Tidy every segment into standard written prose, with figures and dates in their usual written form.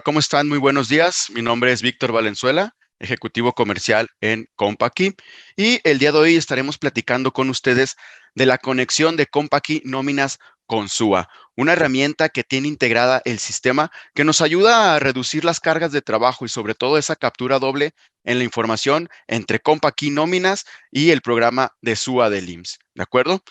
¿Cómo están? Muy buenos días. Mi nombre es Víctor Valenzuela, ejecutivo comercial en Compaqui. Y el día de hoy estaremos platicando con ustedes de la conexión de Compaqui Nóminas con SUA, una herramienta que tiene integrada el sistema que nos ayuda a reducir las cargas de trabajo y sobre todo esa captura doble en la información entre Compaqui Nóminas y el programa de SUA del IMSS. ¿De acuerdo?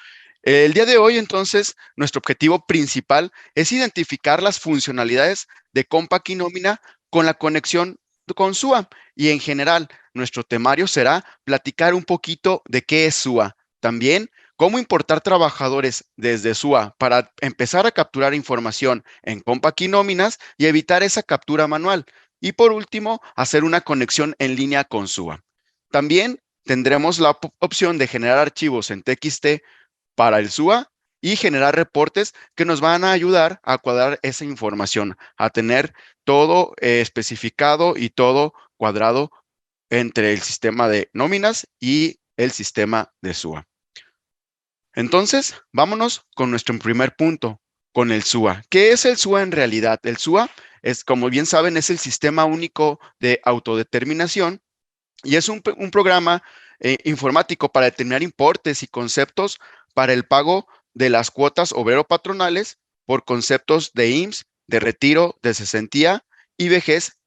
El día de hoy, entonces, nuestro objetivo principal es identificar las funcionalidades de Compaq y Nómina con la conexión con SUA. Y en general, nuestro temario será platicar un poquito de qué es SUA. También, cómo importar trabajadores desde SUA para empezar a capturar información en Compaq y Nóminas y evitar esa captura manual. Y por último, hacer una conexión en línea con SUA. También tendremos la opción de generar archivos en TXT para el SUA y generar reportes que nos van a ayudar a cuadrar esa información, a tener todo especificado y todo cuadrado entre el sistema de nóminas y el sistema de SUA. Entonces, vámonos con nuestro primer punto, con el SUA. ¿Qué es el SUA en realidad? El SUA es, como bien saben, es el Sistema Único de Autodeterminación y es un programa informático para determinar importes y conceptos para el pago de las cuotas obrero-patronales por conceptos de IMSS, de retiro, de cesantía y vejez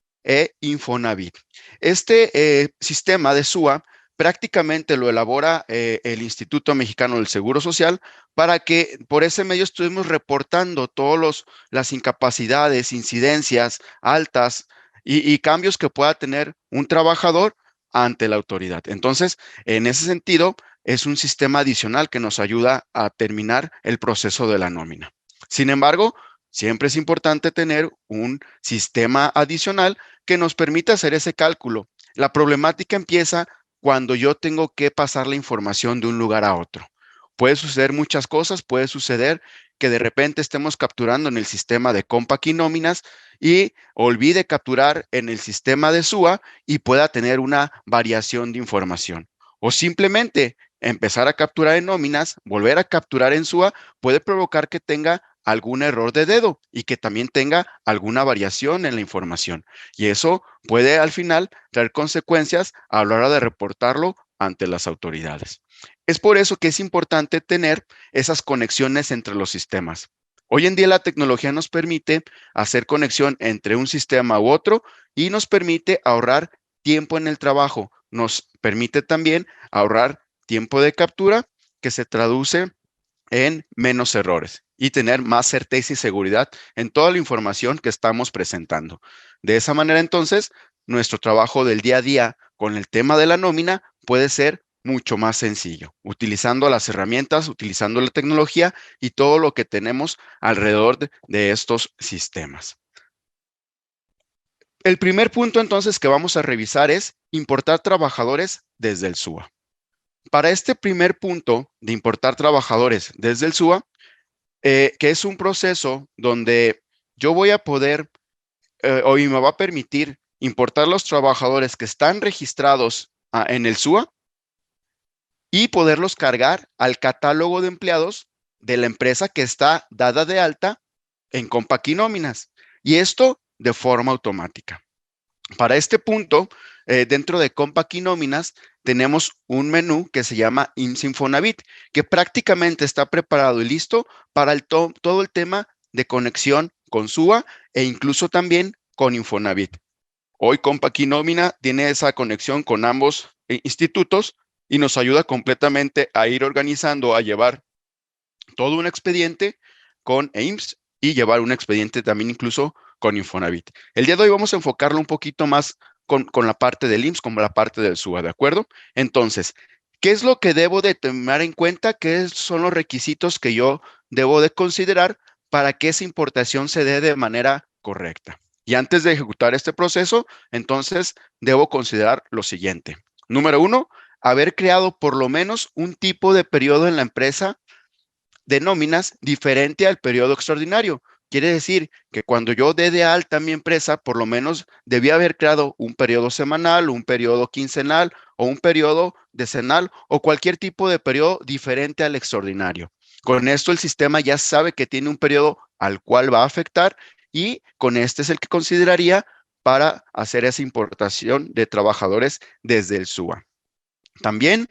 Infonavit. Este sistema de SUA prácticamente lo elabora el Instituto Mexicano del Seguro Social para que por ese medio estuvimos reportando todas las incapacidades, incidencias altas y cambios que pueda tener un trabajador ante la autoridad. Entonces, en ese sentido, es un sistema adicional que nos ayuda a terminar el proceso de la nómina. Sin embargo, siempre es importante tener un sistema adicional que nos permita hacer ese cálculo. La problemática empieza cuando yo tengo que pasar la información de un lugar a otro. Puede suceder muchas cosas, puede suceder que de repente estemos capturando en el sistema de Compaq y nóminas y olvide capturar en el sistema de SUA y pueda tener una variación de información. O simplemente empezar a capturar en nóminas, volver a capturar en SUA, puede provocar que tenga algún error de dedo y que también tenga alguna variación en la información. Y eso puede al final traer consecuencias a la hora de reportarlo ante las autoridades. Es por eso que es importante tener esas conexiones entre los sistemas. Hoy en día la tecnología nos permite hacer conexión entre un sistema u otro y nos permite ahorrar tiempo en el trabajo. Nos permite también ahorrar tiempo de captura que se traduce en menos errores y tener más certeza y seguridad en toda la información que estamos presentando. De esa manera, entonces, nuestro trabajo del día a día con el tema de la nómina puede ser mucho más sencillo, utilizando las herramientas, utilizando la tecnología y todo lo que tenemos alrededor de estos sistemas. El primer punto entonces que vamos a revisar es importar trabajadores desde el SUA. Para este primer punto de importar trabajadores desde el SUA, que es un proceso donde yo voy a poder o me va a permitir importar los trabajadores que están registrados en el SUA y poderlos cargar al catálogo de empleados de la empresa que está dada de alta en Compaq y Nóminas. Y esto de forma automática. Para este punto, dentro de Compaq y Nóminas, tenemos un menú que se llama IMSS Infonavit, que prácticamente está preparado y listo para todo el tema de conexión con SUA e incluso también con Infonavit. Hoy Compaq y Nómina tiene esa conexión con ambos institutos y nos ayuda completamente a ir organizando, a llevar todo un expediente con IMSS y llevar un expediente también incluso con Infonavit. El día de hoy vamos a enfocarlo un poquito más con la parte del IMSS, con la parte del SUA, ¿de acuerdo? Entonces, ¿qué es lo que debo de tomar en cuenta? ¿Qué son los requisitos que yo debo de considerar para que esa importación se dé de manera correcta? Y antes de ejecutar este proceso, entonces debo considerar lo siguiente. Número uno, haber creado por lo menos un tipo de periodo en la empresa de nóminas diferente al periodo extraordinario. Quiere decir que cuando yo dé de alta mi empresa, por lo menos debía haber creado un periodo semanal, un periodo quincenal o un periodo decenal o cualquier tipo de periodo diferente al extraordinario. Con esto el sistema ya sabe que tiene un periodo al cual va a afectar y con este es el que consideraría para hacer esa importación de trabajadores desde el SUA. También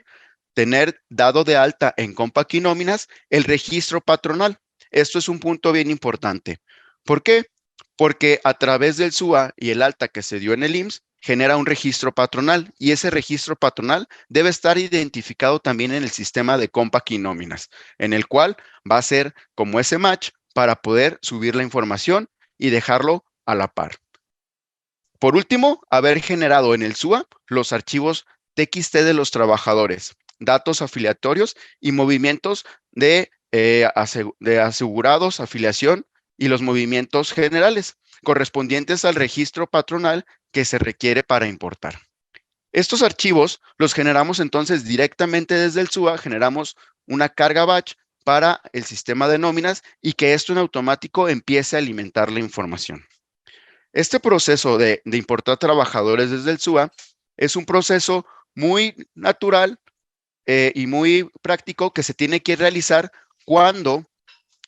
tener dado de alta en Compac y Nóminas el registro patronal. Esto es un punto bien importante. ¿Por qué? Porque a través del SUA y el alta que se dio en el IMSS, genera un registro patronal y ese registro patronal debe estar identificado también en el sistema de Compac y Nóminas, en el cual va a ser como ese match para poder subir la información y dejarlo a la par. Por último, haber generado en el SUA los archivos TXT de los trabajadores, datos afiliatorios y movimientos de asegurados, afiliación y los movimientos generales correspondientes al registro patronal que se requiere para importar. Estos archivos los generamos entonces directamente desde el SUA, generamos una carga batch para el sistema de nóminas y que esto en automático empiece a alimentar la información. Este proceso de importar trabajadores desde el SUA es un proceso muy natural y muy práctico que se tiene que realizar cuando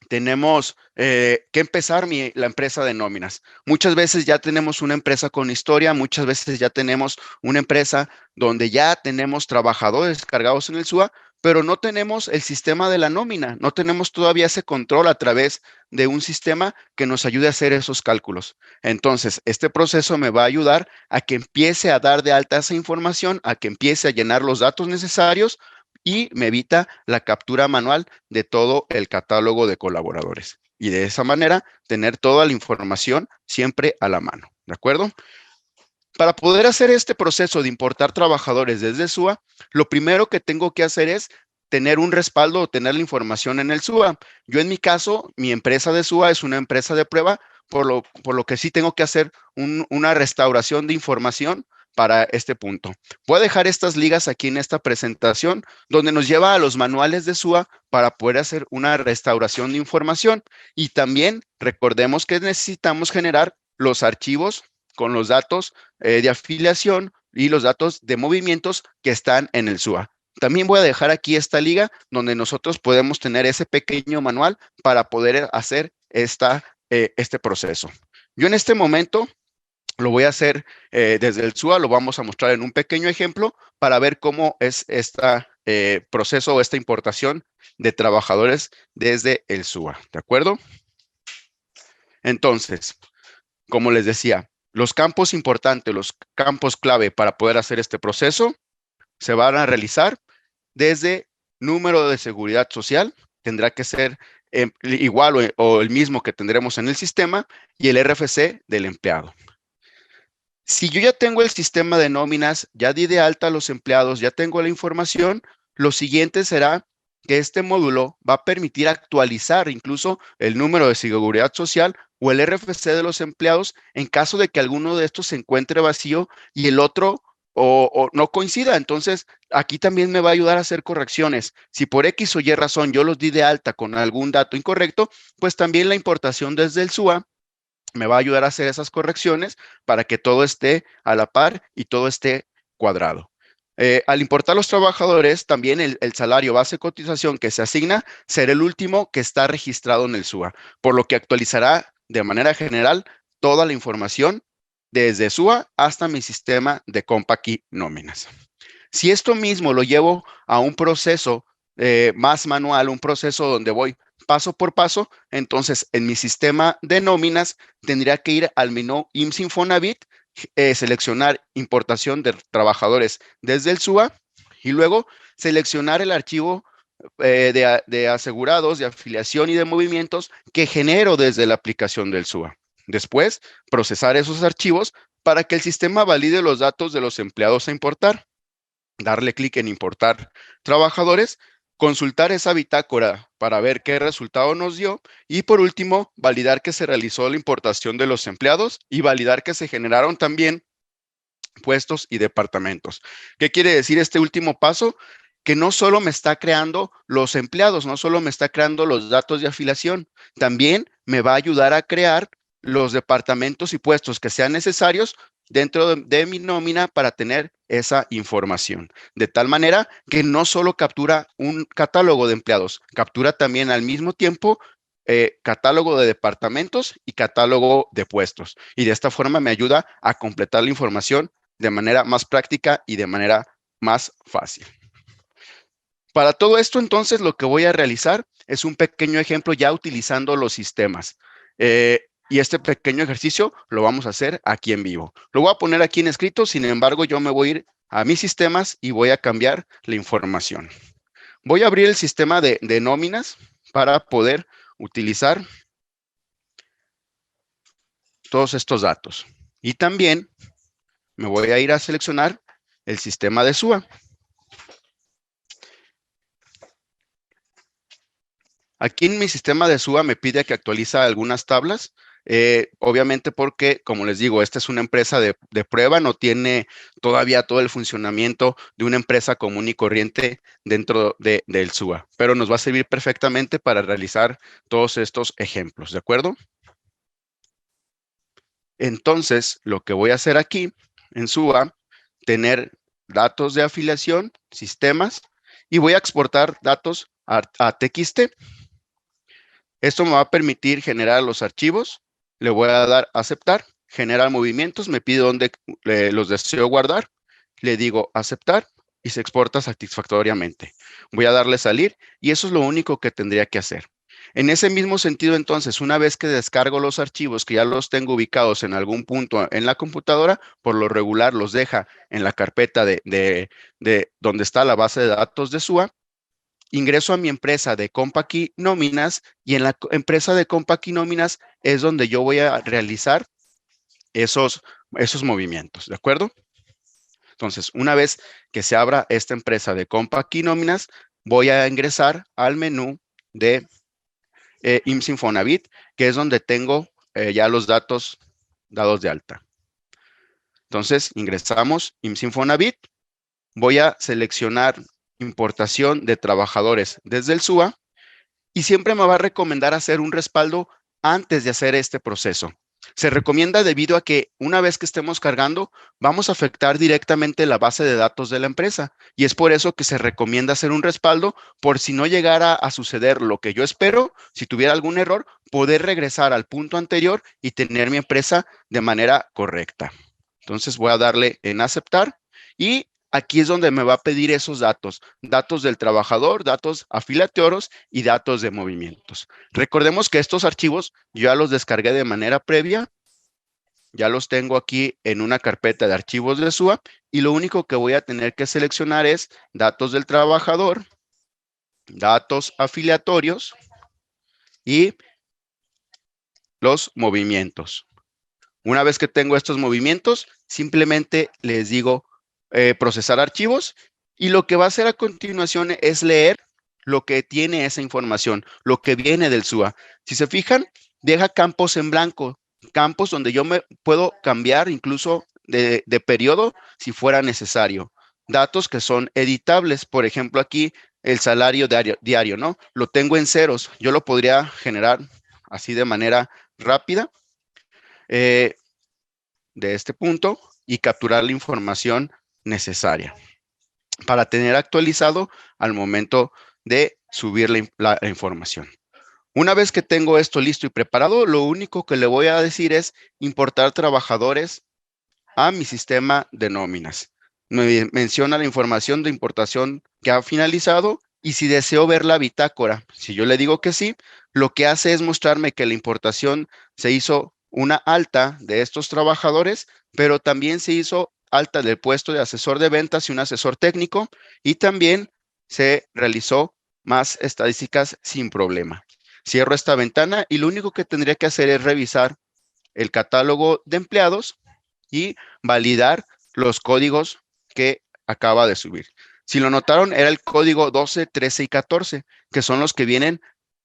tenemos que empezar la empresa de nóminas. Muchas veces ya tenemos una empresa con historia, muchas veces ya tenemos una empresa donde ya tenemos trabajadores cargados en el SUA, pero no tenemos el sistema de la nómina, no tenemos todavía ese control a través de un sistema que nos ayude a hacer esos cálculos. Entonces, este proceso me va a ayudar a que empiece a dar de alta esa información, a que empiece a llenar los datos necesarios y me evita la captura manual de todo el catálogo de colaboradores. Y de esa manera, tener toda la información siempre a la mano. ¿De acuerdo? Para poder hacer este proceso de importar trabajadores desde SUA, lo primero que tengo que hacer es tener un respaldo o tener la información en el SUA. Yo en mi caso, mi empresa de SUA es una empresa de prueba, por lo que sí tengo que hacer una restauración de información para este punto. Voy a dejar estas ligas aquí en esta presentación, donde nos lleva a los manuales de SUA para poder hacer una restauración de información. Y también recordemos que necesitamos generar los archivos con los datos de afiliación y los datos de movimientos que están en el SUA. También voy a dejar aquí esta liga donde nosotros podemos tener ese pequeño manual para poder hacer este proceso. Yo en este momento lo voy a hacer desde el SUA, lo vamos a mostrar en un pequeño ejemplo para ver cómo es este proceso o esta importación de trabajadores desde el SUA. ¿De acuerdo? Entonces, como les decía, los campos importantes, los campos clave para poder hacer este proceso se van a realizar desde número de seguridad social, tendrá que ser igual o el mismo que tendremos en el sistema, y el RFC del empleado. Si yo ya tengo el sistema de nóminas, ya di de alta a los empleados, ya tengo la información, lo siguiente será que este módulo va a permitir actualizar incluso el número de seguridad social o el RFC de los empleados en caso de que alguno de estos se encuentre vacío y el otro o no coincida. Entonces, aquí también me va a ayudar a hacer correcciones. Si por X o Y razón yo los di de alta con algún dato incorrecto, pues también la importación desde el SUA me va a ayudar a hacer esas correcciones para que todo esté a la par y todo esté cuadrado. Al importar los trabajadores, también el salario base de cotización que se asigna será el último que está registrado en el SUA, por lo que actualizará de manera general toda la información desde SUA hasta mi sistema de Compac y Nóminas. Si esto mismo lo llevo a un proceso más manual, un proceso donde voy paso por paso, entonces en mi sistema de nóminas tendría que ir al menú IMSS Infonavit, seleccionar importación de trabajadores desde el SUA y luego seleccionar el archivo de asegurados, de afiliación y de movimientos que genero desde la aplicación del SUA. Después, procesar esos archivos para que el sistema valide los datos de los empleados a importar. Darle clic en importar trabajadores, consultar esa bitácora para ver qué resultado nos dio y por último, validar que se realizó la importación de los empleados y validar que se generaron también puestos y departamentos. ¿Qué quiere decir este último paso? Que no solo me está creando los empleados, no solo me está creando los datos de afiliación, también me va a ayudar a crear los departamentos y puestos que sean necesarios dentro de mi nómina para tener esa información. De tal manera que no solo captura un catálogo de empleados, captura también al mismo tiempo catálogo de departamentos y catálogo de puestos. Y de esta forma me ayuda a completar la información de manera más práctica y de manera más fácil. Para todo esto, entonces, lo que voy a realizar es un pequeño ejemplo ya utilizando los sistemas. Y este pequeño ejercicio lo vamos a hacer aquí en vivo. Lo voy a poner aquí en escrito, sin embargo, yo me voy a ir a mis sistemas y voy a cambiar la información. Voy a abrir el sistema de nóminas para poder utilizar todos estos datos. Y también me voy a ir a seleccionar el sistema de SUA. Aquí en mi sistema de SUA me pide que actualice algunas tablas, obviamente porque, como les digo, esta es una empresa de prueba, no tiene todavía todo el funcionamiento de una empresa común y corriente dentro del SUA, pero nos va a servir perfectamente para realizar todos estos ejemplos, ¿de acuerdo? Entonces, lo que voy a hacer aquí en SUA, tener datos de afiliación, sistemas, y voy a exportar datos a TXT. Esto me va a permitir generar los archivos. Le voy a dar a aceptar, generar movimientos, me pide dónde los deseo guardar. Le digo aceptar y se exporta satisfactoriamente. Voy a darle salir y eso es lo único que tendría que hacer. En ese mismo sentido, entonces, una vez que descargo los archivos que ya los tengo ubicados en algún punto en la computadora, por lo regular los deja en la carpeta de donde está la base de datos de SUA. Ingreso a mi empresa de COMPACY Nóminas y en la empresa de COMPACY Nóminas es donde yo voy a realizar esos movimientos, ¿de acuerdo? Entonces, una vez que se abra esta empresa de COMPACY Nóminas, voy a ingresar al menú de IMSS Infonavit, que es donde tengo ya los datos dados de alta. Entonces, ingresamos IMSS Infonavit, voy a seleccionar importación de trabajadores desde el SUA y siempre me va a recomendar hacer un respaldo antes de hacer este proceso. Se recomienda debido a que una vez que estemos cargando, vamos a afectar directamente la base de datos de la empresa y es por eso que se recomienda hacer un respaldo por si no llegara a suceder lo que yo espero, si tuviera algún error, poder regresar al punto anterior y tener mi empresa de manera correcta. Entonces voy a darle en aceptar y aquí es donde me va a pedir esos datos, datos del trabajador, datos afiliatorios y datos de movimientos. Recordemos que estos archivos yo ya los descargué de manera previa, ya los tengo aquí en una carpeta de archivos de SUA y lo único que voy a tener que seleccionar es datos del trabajador, datos afiliatorios y los movimientos. Una vez que tengo estos movimientos, simplemente les digo procesar archivos y lo que va a hacer a continuación es leer lo que tiene esa información, lo que viene del SUA. Si se fijan, deja campos en blanco, campos donde yo me puedo cambiar incluso de periodo si fuera necesario. Datos que son editables, por ejemplo aquí el salario diario, ¿no? Lo tengo en ceros, yo lo podría generar así de manera rápida de este punto y capturar la información necesaria para tener actualizado al momento de subir la información. Una vez que tengo esto listo y preparado, lo único que le voy a decir es importar trabajadores a mi sistema de nóminas. Me menciona la información de importación que ha finalizado y si deseo ver la bitácora, si yo le digo que sí, lo que hace es mostrarme que la importación se hizo una alta de estos trabajadores, pero también se hizo alta del puesto de asesor de ventas y un asesor técnico y también se realizó más estadísticas sin problema. Cierro esta ventana y lo único que tendría que hacer es revisar el catálogo de empleados y validar los códigos que acaba de subir. Si lo notaron, era el código 12, 13 y 14, que son los que vienen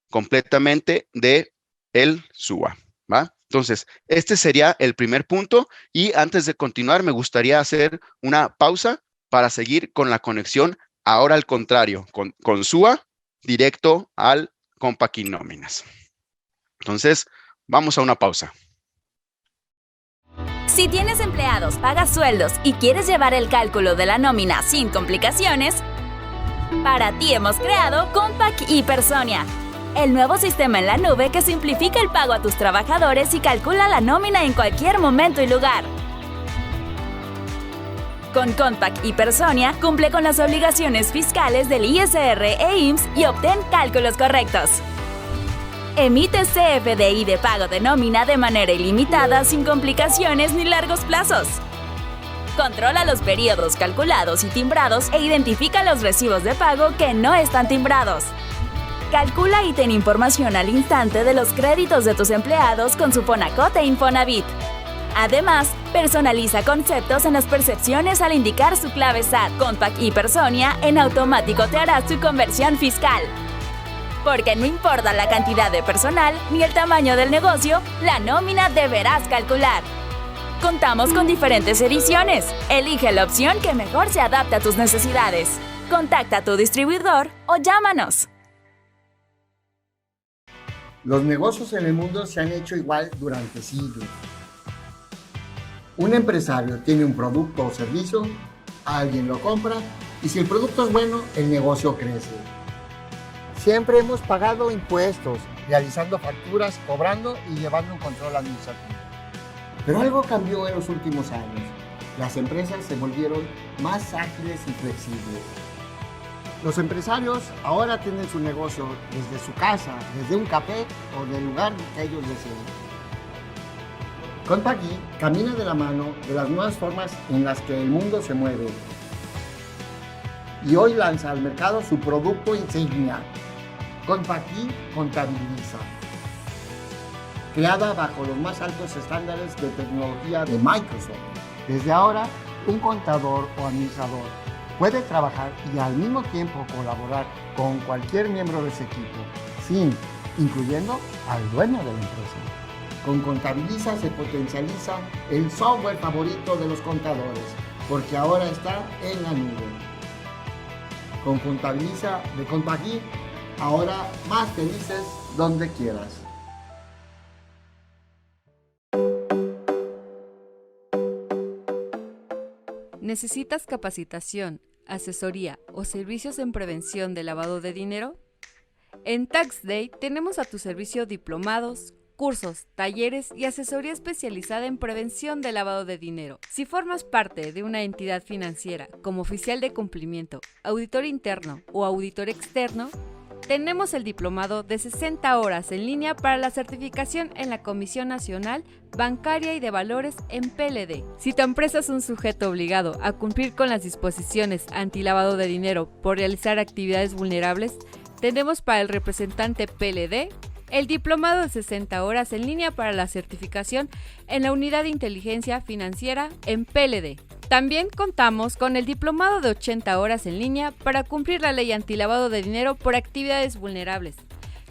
completamente de el SUA, ¿va? Entonces, este sería el primer punto y antes de continuar me gustaría hacer una pausa para seguir con la conexión ahora al contrario, con SUA directo al COMPACY Nóminas. Entonces, vamos a una pausa. Si tienes empleados, pagas sueldos y quieres llevar el cálculo de la nómina sin complicaciones, para ti hemos creado COMPACY y Personia. el nuevo sistema en la nube que simplifica el pago a tus trabajadores y calcula la nómina en cualquier momento y lugar. Con Compact y Personia, cumple con las obligaciones fiscales del ISR e IMSS y obtén cálculos correctos. Emite CFDI de pago de nómina de manera ilimitada, sin complicaciones ni largos plazos. Controla los periodos calculados y timbrados e identifica los recibos de pago que no están timbrados. Calcula y ten información al instante de los créditos de tus empleados con su Fonacot e Infonavit. Además, personaliza conceptos en las percepciones al indicar su clave SAT. Compact y Personia en automático te hará su conversión fiscal. Porque no importa la cantidad de personal ni el tamaño del negocio, la nómina deberás calcular. Contamos con diferentes ediciones. Elige la opción que mejor se adapte a tus necesidades. Contacta a tu distribuidor o llámanos. Los negocios en el mundo se han hecho igual durante siglos. Un empresario tiene un producto o servicio, alguien lo compra y si el producto es bueno, el negocio crece. Siempre hemos pagado impuestos, realizando facturas, cobrando y llevando un control administrativo. Pero algo cambió en los últimos años. Las empresas se volvieron más ágiles y flexibles. Los empresarios ahora tienen su negocio desde su casa, desde un café o del lugar que ellos deseen. Compact camina de la mano de las nuevas formas en las que el mundo se mueve. Y hoy lanza al mercado su producto insignia, Compact Contabiliza. Creada bajo los más altos estándares de tecnología de Microsoft. Desde ahora, un contador o administrador puede trabajar y al mismo tiempo colaborar con cualquier miembro de ese equipo, incluyendo al dueño de la empresa. Con Contabiliza se potencializa el software favorito de los contadores, porque ahora está en la nube. Con Contabiliza de Compact, ahora más felices donde quieras. ¿Necesitas capacitación, asesoría o servicios en prevención de lavado de dinero? En Tax Day tenemos a tu servicio diplomados, cursos, talleres y asesoría especializada en prevención de lavado de dinero. Si formas parte de una entidad financiera como oficial de cumplimiento, auditor interno o auditor externo, tenemos el diplomado de 60 horas en línea para la certificación en la Comisión Nacional Bancaria y de Valores en PLD. Si tu empresa es un sujeto obligado a cumplir con las disposiciones antilavado de dinero por realizar actividades vulnerables, tenemos para el representante PLD el diplomado de 60 horas en línea para la certificación en la Unidad de Inteligencia Financiera en PLD. También contamos con el diplomado de 80 horas en línea para cumplir la ley antilavado de dinero por actividades vulnerables,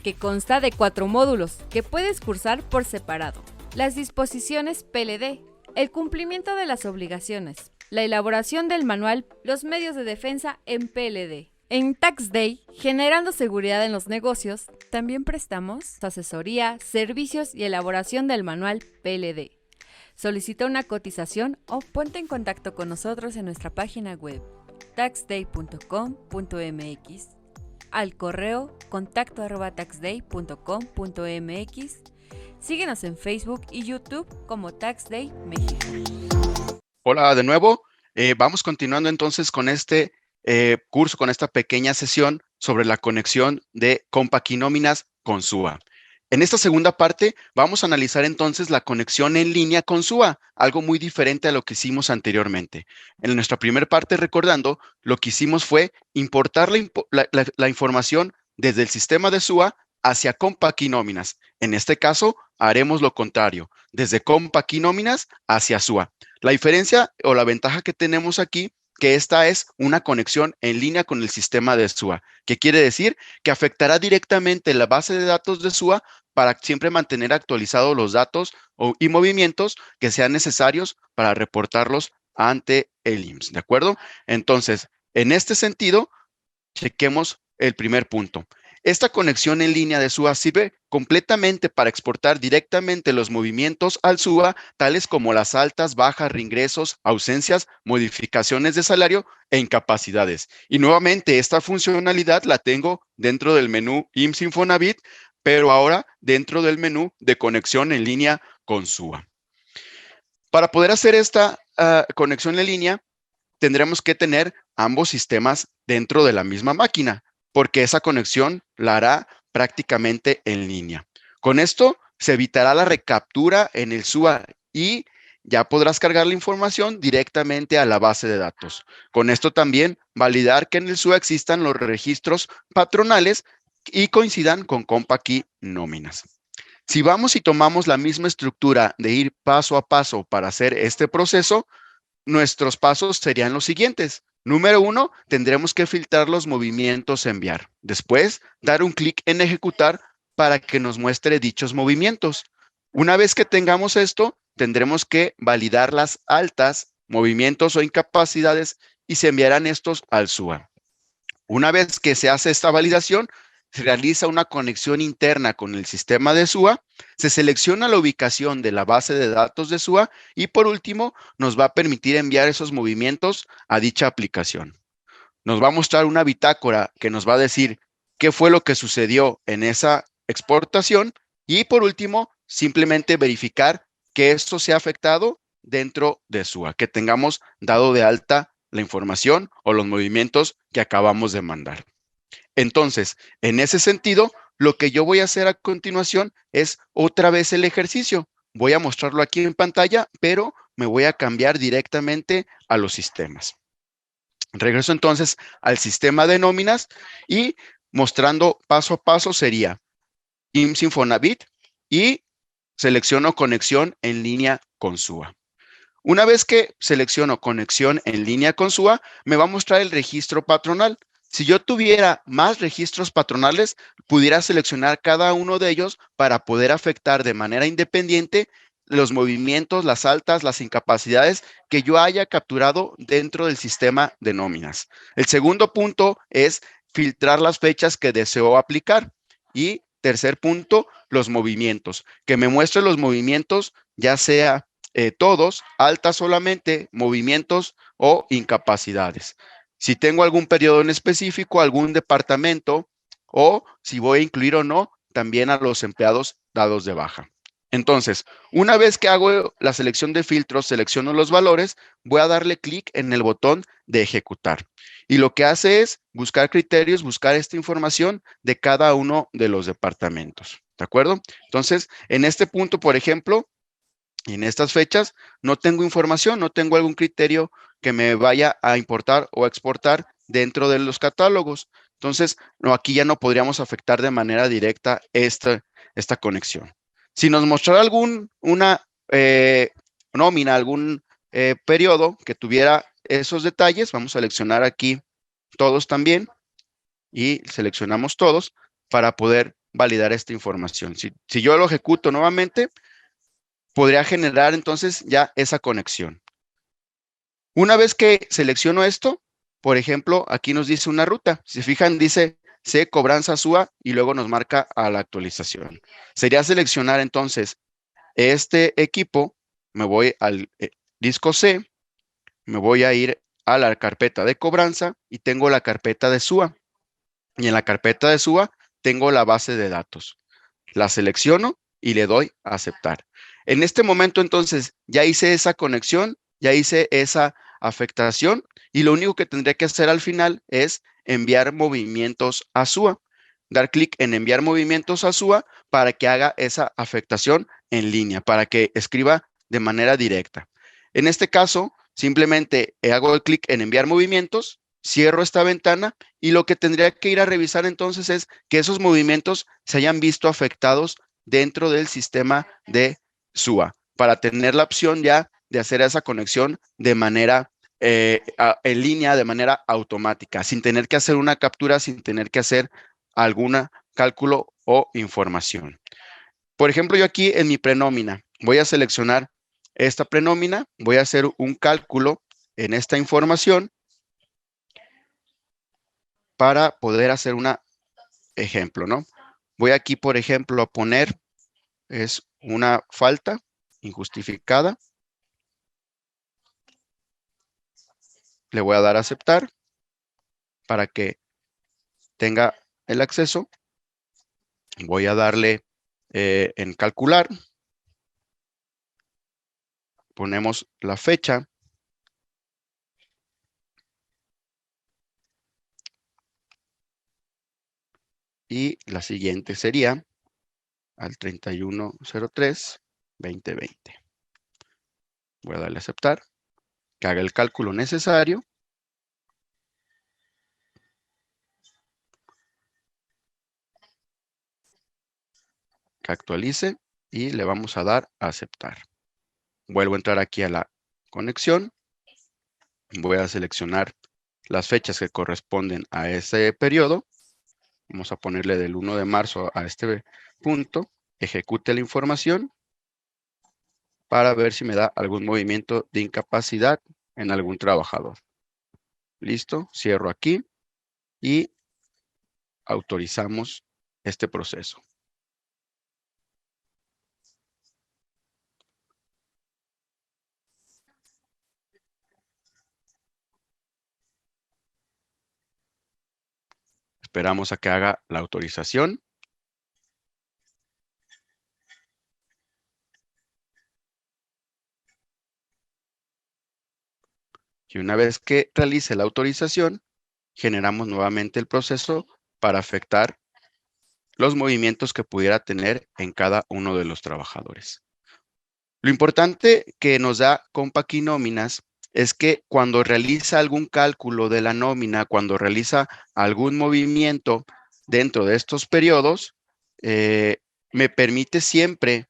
que consta de 4 módulos que puedes cursar por separado. Las disposiciones PLD, el cumplimiento de las obligaciones, la elaboración del manual, los medios de defensa en PLD. En Tax Day, generando seguridad en los negocios, también prestamos asesoría, servicios y elaboración del manual PLD. Solicita una cotización o ponte en contacto con nosotros en nuestra página web taxday.com.mx, al correo contacto@taxday.com.mx. Síguenos en Facebook y YouTube como Tax Day México. Hola de nuevo. Vamos continuando entonces con este curso, con esta pequeña sesión sobre la conexión de Compact Nóminas con SUA. En esta segunda parte vamos a analizar entonces la conexión en línea con SUA, algo muy diferente a lo que hicimos anteriormente. En nuestra primera parte, recordando, lo que hicimos fue importar la información desde el sistema de SUA hacia Compact Nóminas. En este caso, haremos lo contrario, desde Compact Nóminas hacia SUA. La diferencia o la ventaja que tenemos aquí, que esta es una conexión en línea con el sistema de SUA, que quiere decir que afectará directamente la base de datos de SUA para siempre mantener actualizados los datos y movimientos que sean necesarios para reportarlos ante el IMSS, ¿de acuerdo? Entonces, en este sentido, chequemos el primer punto. Esta conexión en línea de SUA sirve completamente para exportar directamente los movimientos al SUA, tales como las altas, bajas, reingresos, ausencias, modificaciones de salario e incapacidades. Y nuevamente, esta funcionalidad la tengo dentro del menú IMSS Infonavit, pero ahora dentro del menú de conexión en línea con SUA. Para poder hacer esta conexión en línea, tendremos que tener ambos sistemas dentro de la misma máquina, porque esa conexión la hará prácticamente en línea. Con esto se evitará la recaptura en el SUA y ya podrás cargar la información directamente a la base de datos. Con esto también validar que en el SUA existan los registros patronales y coincidan con COMPAKey nóminas. Si vamos y tomamos la misma estructura de ir paso a paso para hacer este proceso, nuestros pasos serían los siguientes. Número 1, tendremos que filtrar los movimientos a enviar. Después, dar un clic en ejecutar para que nos muestre dichos movimientos. Una vez que tengamos esto, tendremos que validar las altas, movimientos o incapacidades y se enviarán estos al SUA. Una vez que se hace esta validación, se realiza una conexión interna con el sistema de SUA, se selecciona la ubicación de la base de datos de SUA y por último nos va a permitir enviar esos movimientos a dicha aplicación. Nos va a mostrar una bitácora que nos va a decir qué fue lo que sucedió en esa exportación y por último simplemente verificar que esto sea afectado dentro de SUA, que tengamos dado de alta la información o los movimientos que acabamos de mandar. Entonces, en ese sentido, lo que yo voy a hacer a continuación es otra vez el ejercicio. Voy a mostrarlo aquí en pantalla, pero me voy a cambiar directamente a los sistemas. Regreso entonces al sistema de nóminas y mostrando paso a paso sería IMSS Infonavit y selecciono conexión en línea con SUA. Una vez que selecciono conexión en línea con SUA, me va a mostrar el registro patronal. Si yo tuviera más registros patronales, pudiera seleccionar cada uno de ellos para poder afectar de manera independiente los movimientos, las altas, las incapacidades que yo haya capturado dentro del sistema de nóminas. El segundo punto es filtrar las fechas que deseo aplicar. Y tercer punto, los movimientos. Que me muestre los movimientos, ya sea todos, altas solamente, movimientos o incapacidades. Si tengo algún periodo en específico, algún departamento, o si voy a incluir o no también a los empleados dados de baja. Entonces, una vez que hago la selección de filtros, selecciono los valores, voy a darle clic en el botón de ejecutar. Y lo que hace es buscar criterios, buscar esta información de cada uno de los departamentos. ¿De acuerdo? Entonces, en este punto, por ejemplo, y en estas fechas, no tengo información, no tengo algún criterio que me vaya a importar o exportar dentro de los catálogos. Entonces, no, aquí ya no podríamos afectar de manera directa esta conexión. Si nos mostrara una nómina, algún periodo que tuviera esos detalles, vamos a seleccionar aquí todos también y seleccionamos todos para poder validar esta información. Si yo lo ejecuto nuevamente, podría generar entonces ya esa conexión. Una vez que selecciono esto, por ejemplo, aquí nos dice una ruta. Si se fijan, dice C, cobranza SUA y luego nos marca a la actualización. Sería seleccionar entonces este equipo, me voy al disco C, me voy a ir a la carpeta de cobranza y tengo la carpeta de SUA. Y en la carpeta de SUA tengo la base de datos. La selecciono y le doy a aceptar. En este momento entonces ya hice esa conexión, ya hice esa afectación y lo único que tendré que hacer al final es enviar movimientos a SUA. Dar clic en enviar movimientos a SUA para que haga esa afectación en línea, para que escriba de manera directa. En este caso, simplemente hago el clic en enviar movimientos, cierro esta ventana y lo que tendría que ir a revisar entonces es que esos movimientos se hayan visto afectados dentro del sistema de SUA para tener la opción ya de hacer esa conexión de manera en línea, de manera automática, sin tener que hacer una captura, sin tener que hacer algún cálculo o información. Por ejemplo, yo aquí en mi prenómina voy a seleccionar esta prenómina, voy a hacer un cálculo en esta información para poder hacer una ejemplo, ¿no? Voy aquí, por ejemplo, a poner, es una falta injustificada. Le voy a dar a aceptar para que tenga el acceso. Voy a darle en calcular. Ponemos la fecha. Y la siguiente sería al 31/03/2020. Voy a darle a aceptar, que haga el cálculo necesario. Que actualice y le vamos a dar a aceptar. Vuelvo a entrar aquí a la conexión. Voy a seleccionar las fechas que corresponden a ese periodo. Vamos a ponerle del 1 de marzo a este punto. Ejecute la información para ver si me da algún movimiento de incapacidad en algún trabajador. Listo, cierro aquí y autorizamos este proceso. Esperamos a que haga la autorización. Y una vez que realice la autorización, generamos nuevamente el proceso para afectar los movimientos que pudiera tener en cada uno de los trabajadores. Lo importante que nos da Compaqui Nóminas es que cuando realiza algún cálculo de la nómina, cuando realiza algún movimiento dentro de estos periodos, me permite siempre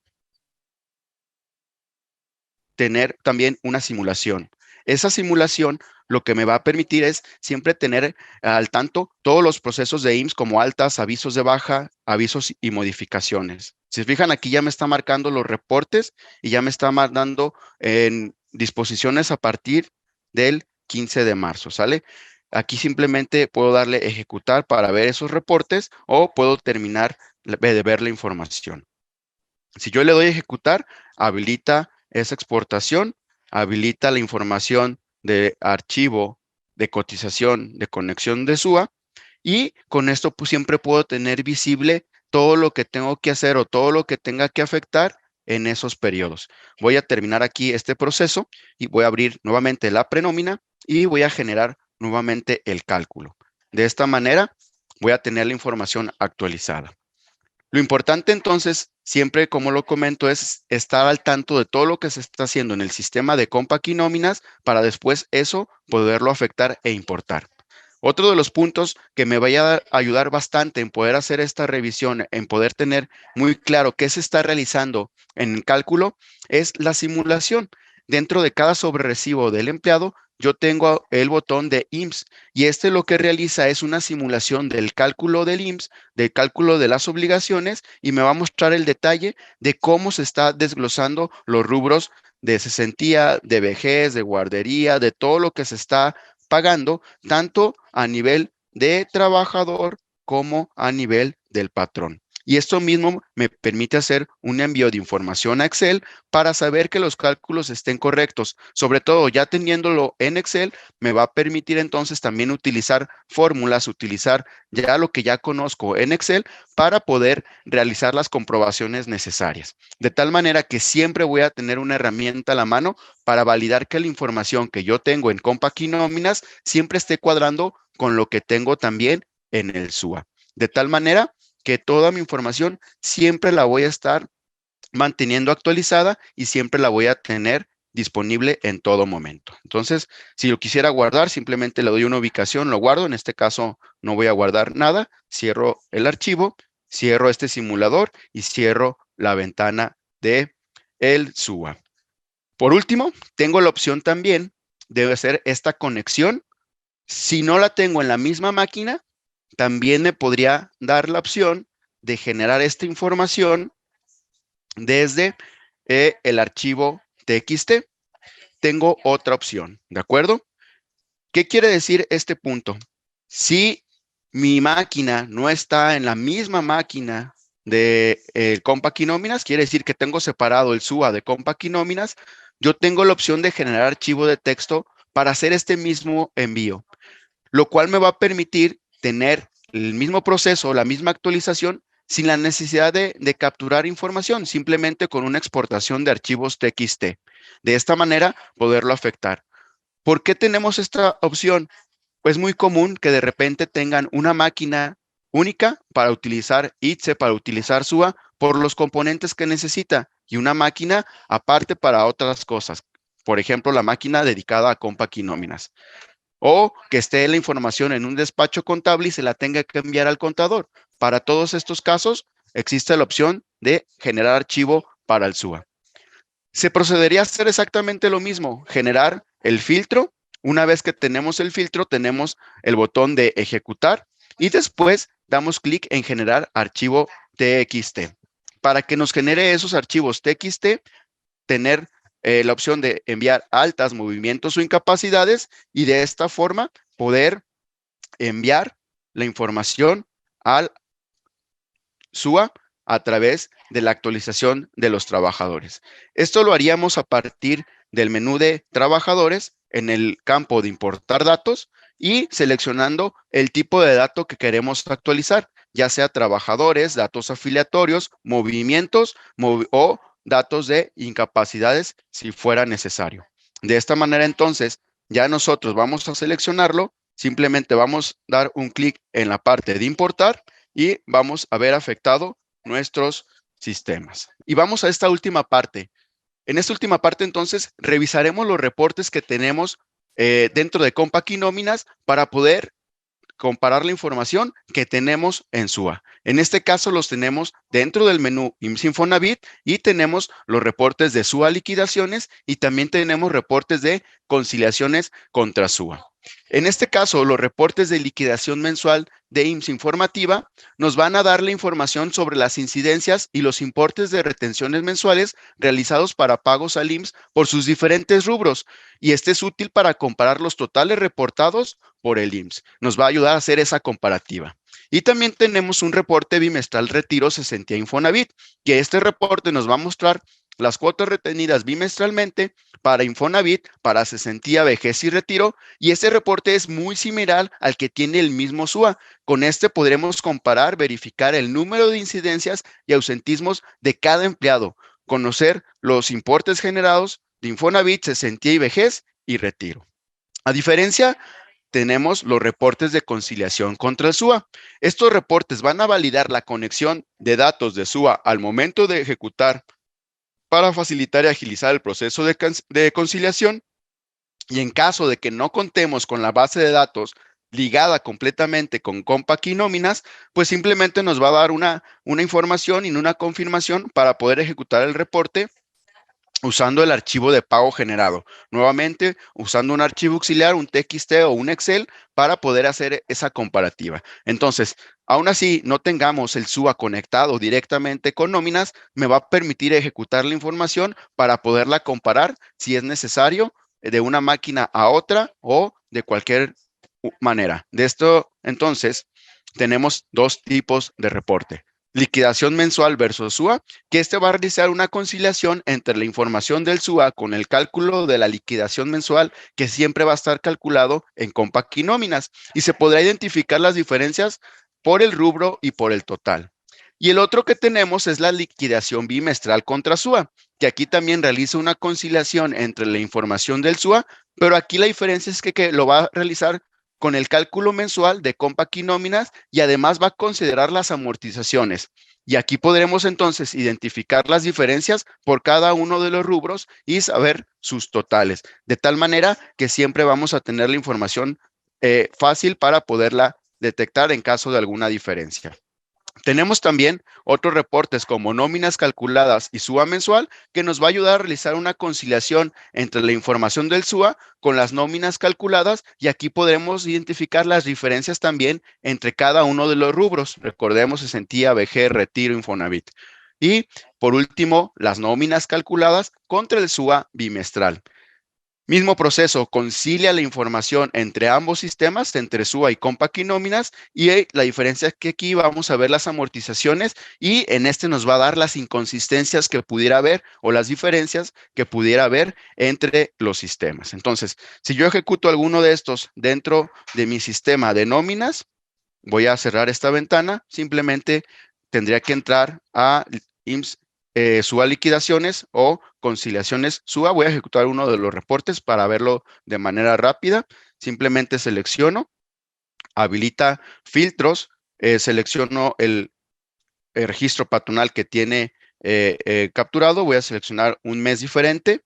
tener también una simulación. Esa simulación lo que me va a permitir es siempre tener al tanto todos los procesos de IMSS como altas, avisos de baja, avisos y modificaciones. Si se fijan, aquí ya me está marcando los reportes y ya me está mandando en disposiciones a partir del 15 de marzo, ¿sale? Aquí simplemente puedo darle ejecutar para ver esos reportes o puedo terminar de ver la información. Si yo le doy ejecutar, habilita esa exportación, habilita la información de archivo, de cotización, de conexión de SUA, y con esto pues siempre puedo tener visible todo lo que tengo que hacer o todo lo que tenga que afectar en esos periodos. Voy a terminar aquí este proceso y voy a abrir nuevamente la prenómina y voy a generar nuevamente el cálculo. De esta manera voy a tener la información actualizada. Lo importante entonces, siempre como lo comento, es estar al tanto de todo lo que se está haciendo en el sistema de Compaqui Nóminas para después eso poderlo afectar e importar. Otro de los puntos que me vaya a ayudar bastante en poder hacer esta revisión, en poder tener muy claro qué se está realizando en el cálculo, es la simulación. Dentro de cada sobrerecibo del empleado, yo tengo el botón de IMSS y este lo que realiza es una simulación del cálculo del IMSS, del cálculo de las obligaciones y me va a mostrar el detalle de cómo se está desglosando los rubros de cesantía, de vejez, de guardería, de todo lo que se está pagando, tanto a nivel de trabajador como a nivel del patrón. Y esto mismo me permite hacer un envío de información a Excel para saber que los cálculos estén correctos. Sobre todo, ya teniéndolo en Excel, me va a permitir entonces también utilizar fórmulas, utilizar ya lo que ya conozco en Excel para poder realizar las comprobaciones necesarias. De tal manera que siempre voy a tener una herramienta a la mano para validar que la información que yo tengo en Compaqui Nóminas siempre esté cuadrando con lo que tengo también en el SUA. De tal manera que toda mi información siempre la voy a estar manteniendo actualizada y siempre la voy a tener disponible en todo momento. Entonces, si lo quisiera guardar, simplemente le doy una ubicación, lo guardo. En este caso, no voy a guardar nada. Cierro el archivo, cierro este simulador y cierro la ventana de el SUA. Por último, tengo la opción también de hacer esta conexión. Si no la tengo en la misma máquina, también me podría dar la opción de generar esta información desde el archivo TXT. Tengo otra opción, ¿de acuerdo? ¿Qué quiere decir este punto? Si mi máquina no está en la misma máquina de Compact y Nóminas, quiere decir que tengo separado el SUA de Compact y Nóminas, yo tengo la opción de generar archivo de texto para hacer este mismo envío, lo cual me va a permitir tener el mismo proceso, la misma actualización, sin la necesidad de capturar información, simplemente con una exportación de archivos TXT. De esta manera, poderlo afectar. ¿Por qué tenemos esta opción? Pues muy común que de repente tengan una máquina única para utilizar ITSE, para utilizar SUA, por los componentes que necesita, y una máquina aparte para otras cosas. Por ejemplo, la máquina dedicada a Compact y Nóminas. O que esté la información en un despacho contable y se la tenga que enviar al contador. Para todos estos casos, existe la opción de generar archivo para el SUA. Se procedería a hacer exactamente lo mismo, generar el filtro. Una vez que tenemos el filtro, tenemos el botón de ejecutar y después damos clic en generar archivo TXT. Para que nos genere esos archivos TXT, tener la opción de enviar altas, movimientos o incapacidades y de esta forma poder enviar la información al SUA a través de la actualización de los trabajadores. Esto lo haríamos a partir del menú de trabajadores en el campo de importar datos y seleccionando el tipo de dato que queremos actualizar, ya sea trabajadores, datos afiliatorios, movimientos o datos de incapacidades si fuera necesario. De esta manera, entonces, ya nosotros vamos a seleccionarlo, simplemente vamos a dar un clic en la parte de importar y vamos a ver afectado nuestros sistemas. Y vamos a esta última parte. En esta última parte, entonces, revisaremos los reportes que tenemos dentro de Compact y Nóminas para poder comparar la información que tenemos en SUA. En este caso los tenemos dentro del menú IMSS Infonavit y tenemos los reportes de SUA liquidaciones y también tenemos reportes de conciliaciones contra SUA. En este caso, los reportes de liquidación mensual de IMSS Informativa nos van a dar la información sobre las incidencias y los importes de retenciones mensuales realizados para pagos al IMSS por sus diferentes rubros, y este es útil para comparar los totales reportados por el IMSS. Nos va a ayudar a hacer esa comparativa. Y también tenemos un reporte bimestral retiro cesantía Infonavit, que este reporte nos va a mostrar las cuotas retenidas bimestralmente para Infonavit, para cesantía, vejez y retiro, y este reporte es muy similar al que tiene el mismo SUA. Con este podremos comparar, verificar el número de incidencias y ausentismos de cada empleado, conocer los importes generados de Infonavit, cesantía y vejez y retiro. A diferencia, tenemos los reportes de conciliación contra el SUA. Estos reportes van a validar la conexión de datos de SUA al momento de ejecutar para facilitar y agilizar el proceso de conciliación, y en caso de que no contemos con la base de datos ligada completamente con Compact y Nóminas, pues simplemente nos va a dar una información y una confirmación para poder ejecutar el reporte usando el archivo de pago generado. Nuevamente, usando un archivo auxiliar, un TXT o un Excel para poder hacer esa comparativa. Entonces, aún así no tengamos el SUA conectado directamente con Nóminas, me va a permitir ejecutar la información para poderla comparar si es necesario de una máquina a otra o de cualquier manera. De esto, entonces, tenemos dos tipos de reporte. Liquidación mensual versus SUA, que este va a realizar una conciliación entre la información del SUA con el cálculo de la liquidación mensual, que siempre va a estar calculado en Compact y Nóminas, y se podrá identificar las diferencias por el rubro y por el total. Y el otro que tenemos es la liquidación bimestral contra SUA, que aquí también realiza una conciliación entre la información del SUA, pero aquí la diferencia es que lo va a realizar con el cálculo mensual de Compact y Nóminas, y además va a considerar las amortizaciones. Y aquí podremos entonces identificar las diferencias por cada uno de los rubros y saber sus totales, de tal manera que siempre vamos a tener la información fácil para poderla detectar en caso de alguna diferencia. Tenemos también otros reportes como nóminas calculadas y SUA mensual, que nos va a ayudar a realizar una conciliación entre la información del SUA con las nóminas calculadas, y aquí podremos identificar las diferencias también entre cada uno de los rubros. Recordemos cesantía, vejez, retiro, Infonavit. Y por último, las nóminas calculadas contra el SUA bimestral. Mismo proceso, concilia la información entre ambos sistemas, entre SUA y Compaq y nóminas, y la diferencia es que aquí vamos a ver las amortizaciones y en este nos va a dar las inconsistencias que pudiera haber o las diferencias que pudiera haber entre los sistemas. Entonces, si yo ejecuto alguno de estos dentro de mi sistema de nóminas, voy a cerrar esta ventana, simplemente tendría que entrar a IMSS SUA liquidaciones o conciliaciones SUA. Voy a ejecutar uno de los reportes para verlo de manera rápida. Simplemente selecciono, habilita filtros, selecciono el registro patronal que tiene capturado. Voy a seleccionar un mes diferente.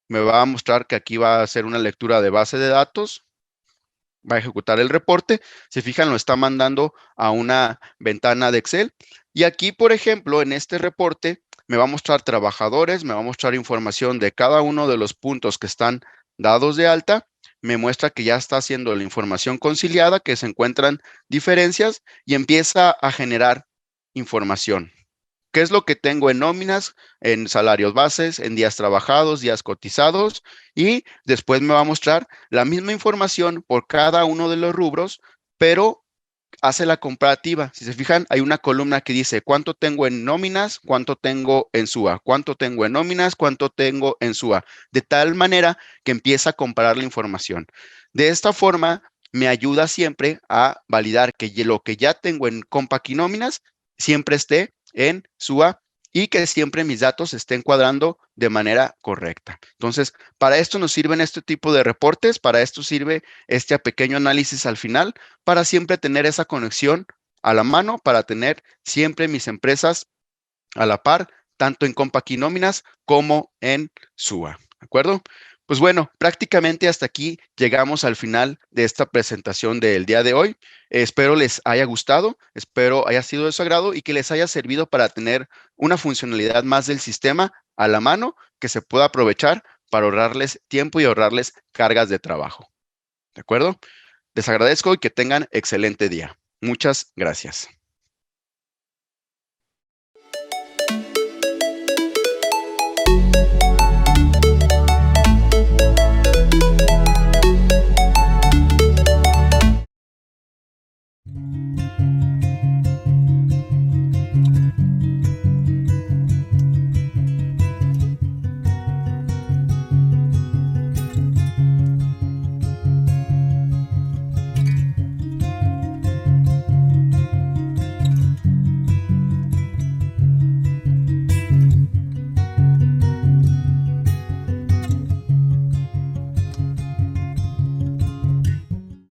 Me va a mostrar que aquí va a hacer una lectura de base de datos. Va a ejecutar el reporte. Se fijan, lo está mandando a una ventana de Excel. Y aquí, por ejemplo, en este reporte, me va a mostrar trabajadores, me va a mostrar información de cada uno de los puntos que están dados de alta. Me muestra que ya está haciendo la información conciliada, que se encuentran diferencias y empieza a generar información. ¿Qué es lo que tengo en nóminas, en salarios bases, en días trabajados, días cotizados? Y después me va a mostrar la misma información por cada uno de los rubros, pero hace la comparativa. Si se fijan, hay una columna que dice cuánto tengo en nóminas, cuánto tengo en SUA, cuánto tengo en nóminas, cuánto tengo en SUA, de tal manera que empieza a comparar la información. De esta forma, me ayuda siempre a validar que lo que ya tengo en Compaq y nóminas siempre esté en SUA y que siempre mis datos estén cuadrando de manera correcta. Entonces, para esto nos sirven este tipo de reportes, para esto sirve este pequeño análisis al final, para siempre tener esa conexión a la mano, para tener siempre mis empresas a la par, tanto en Compaq y nóminas como en SUA. ¿De acuerdo? Pues bueno, prácticamente hasta aquí llegamos al final de esta presentación del día de hoy. Espero les haya gustado, espero haya sido de su agrado y que les haya servido para tener una funcionalidad más del sistema a la mano que se pueda aprovechar para ahorrarles tiempo y ahorrarles cargas de trabajo. ¿De acuerdo? Les agradezco y que tengan excelente día. Muchas gracias.